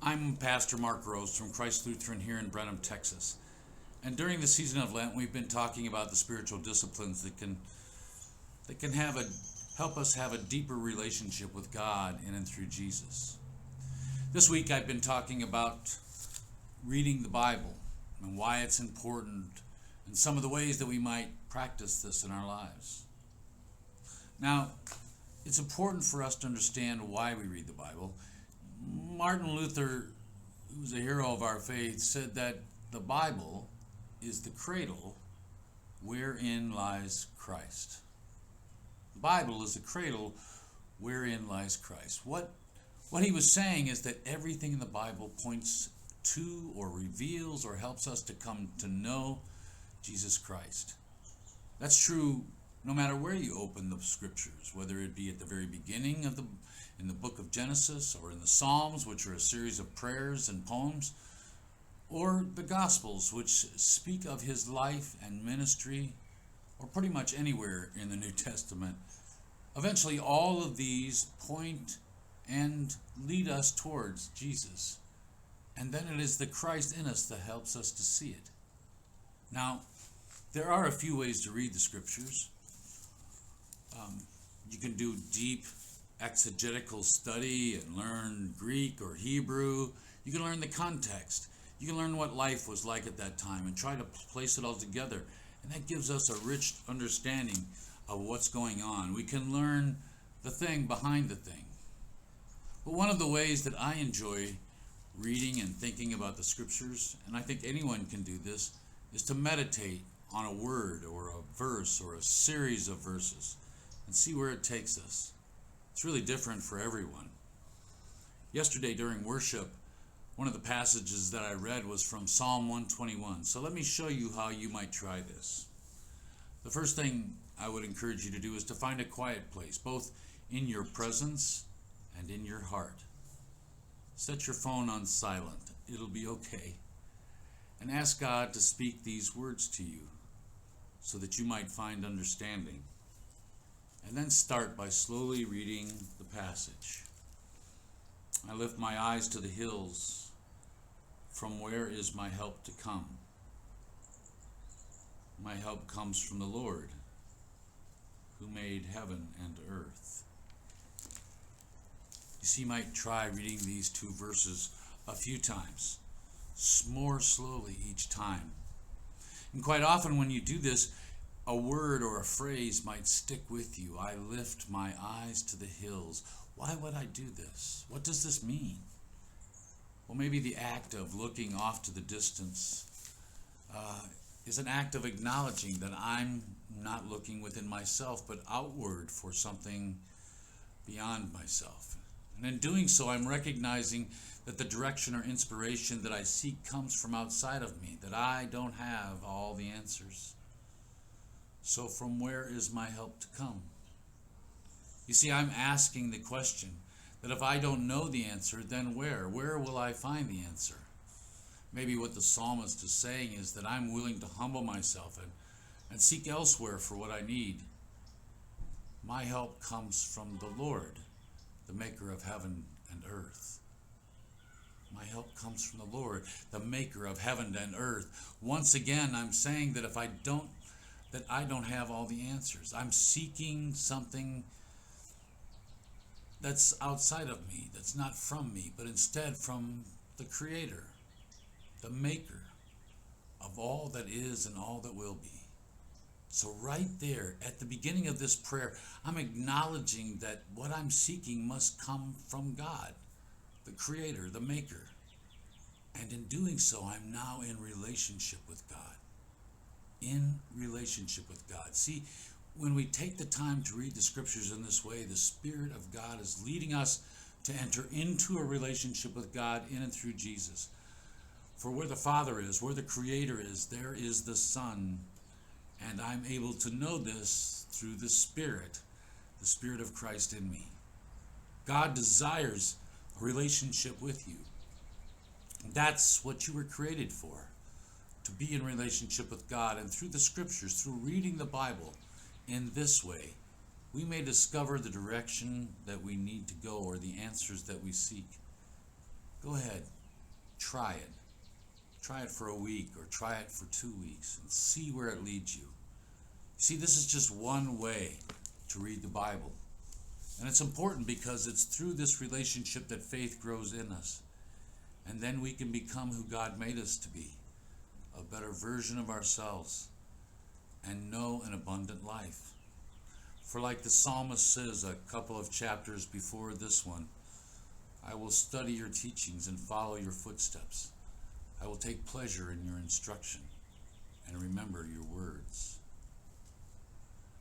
I'm Pastor Mark Rose from Christ Lutheran here in Brenham, Texas. And during the season of Lent, we've been talking about the spiritual disciplines that can help us have a deeper relationship with God in and through Jesus. This week I've been talking about reading the Bible and why it's important and some of the ways that we might practice this in our lives. Now, it's important for us to understand why we read the Bible. Martin Luther, who's a hero of our faith, said that the Bible is the cradle wherein lies Christ. The Bible is the cradle wherein lies Christ. What he was saying is that everything in the Bible points to or reveals or helps us to come to know Jesus Christ. That's true no matter where you open the scriptures, whether it be at the very beginning in the book of Genesis, or in the Psalms, which are a series of prayers and poems, or the Gospels, which speak of his life and ministry, or pretty much anywhere in the New Testament. Eventually, all of these point and lead us towards Jesus. And then it is the Christ in us that helps us to see it. Now, there are a few ways to read the scriptures. You can do deep exegetical study and learn Greek or Hebrew. You can learn the context. You can learn what life was like at that time and try to place it all together. And that gives us a rich understanding of what's going on. We can learn the thing behind the thing. But one of the ways that I enjoy reading and thinking about the scriptures, and I think anyone can do this, is to meditate on a word or a verse or a series of verses and see where it takes us. It's really different for everyone. Yesterday during worship, one of the passages that I read was from Psalm 121. So let me show you how you might try this. The first thing I would encourage you to do is to find a quiet place, both in your presence and in your heart. Set your phone on silent. It'll be okay. And ask God to speak these words to you so that you might find understanding. And then start by slowly reading the passage. I lift my eyes to the hills. From where is my help to come? My help comes from the Lord, who made heaven and earth. You see, you might try reading these two verses a few times, more slowly each time. And quite often when you do this, a word or a phrase might stick with you. I lift my eyes to the hills. Why would I do this? What does this mean? Well, maybe the act of looking off to the distance is an act of acknowledging that I'm not looking within myself, but outward for something beyond myself. And in doing so, I'm recognizing that the direction or inspiration that I seek comes from outside of me, that I don't have all the answers. So from where is my help to come? You see, I'm asking the question that if I don't know the answer, then where? Where will I find the answer? Maybe what the psalmist is saying is that I'm willing to humble myself and seek elsewhere for what I need. My help comes from the Lord, the maker of heaven and earth. My help comes from the Lord, the maker of heaven and earth. Once again, I'm saying that I don't have all the answers. I'm seeking something that's outside of me, that's not from me, but instead from the Creator, the maker of all that is and all that will be. So right there, at the beginning of this prayer, I'm acknowledging that what I'm seeking must come from God, the Creator, the maker. And in doing so, I'm now in relationship with God. In relationship with God. See, when we take the time to read the scriptures in this way, the Spirit of God is leading us to enter into a relationship with God in and through Jesus. For where the Father is, where the Creator is, there is the Son. And I'm able to know this through the Spirit of Christ in me. God desires a relationship with you. That's what you were created for. To be in relationship with God, and through the scriptures, through reading the Bible in this way, we may discover the direction that we need to go or the answers that we seek. Go ahead, try it. Try it for a week or try it for 2 weeks and see where it leads you. See, this is just one way to read the Bible. And it's important because it's through this relationship that faith grows in us. And then we can become who God made us to be, a better version of ourselves, and know an abundant life. For like the psalmist says a couple of chapters before this one, I will study your teachings and follow your footsteps. I will take pleasure in your instruction and remember your words.